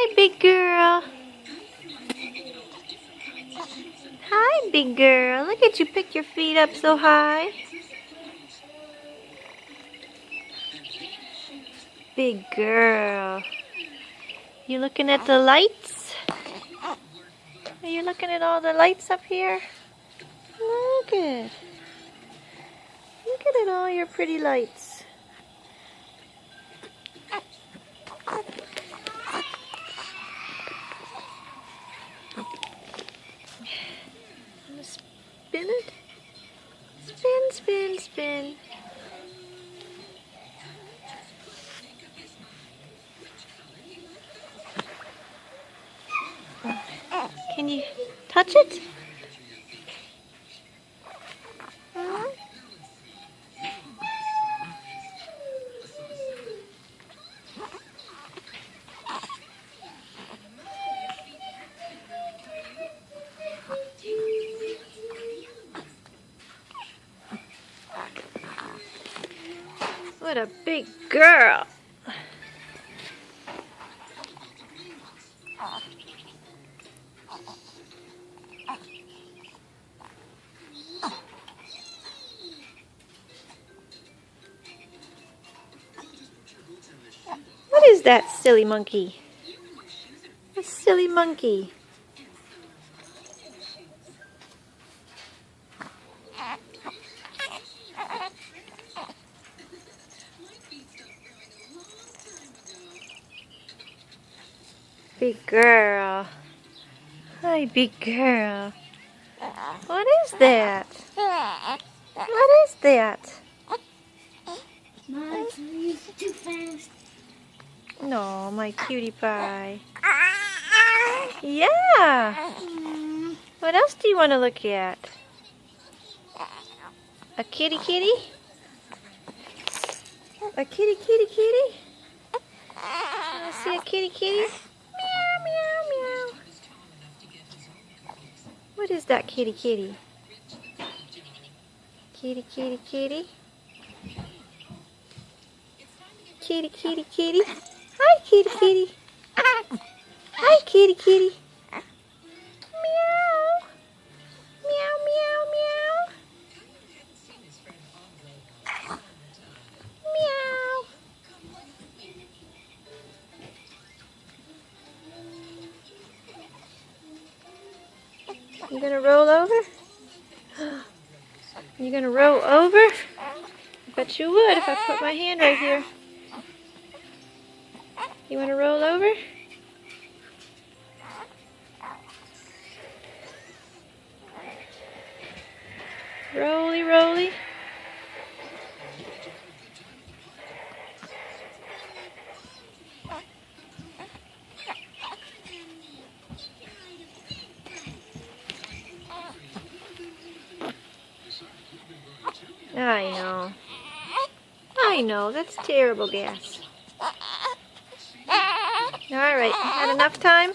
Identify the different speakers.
Speaker 1: Hi, big girl. Hi, big girl. Look at you pick your feet up so high. Big girl. You looking at the lights? Are you looking at all the lights up here? Look at all your pretty lights. Spin it. Spin, spin, spin. Can you touch it? What a big girl. What is that silly monkey? A silly monkey. Big girl. Hi, big girl. What is that? What is that?
Speaker 2: Mom, you're too fast.
Speaker 1: No, my cutie pie. Yeah. What else do you want to look at? A kitty kitty? A kitty kitty kitty? Want to see a kitty kitty? Meow, meow, meow. What is that kitty kitty? Kitty kitty kitty? Kitty kitty kitty? Hi kitty kitty. Hi kitty kitty. Meow. Meow, meow, meow. Meow. You gonna roll over? You gonna roll over? I bet you would if I put my hand right here. You wanna roll over? Roly, roly. I know. I know, that's terrible gas. Alright, had enough time?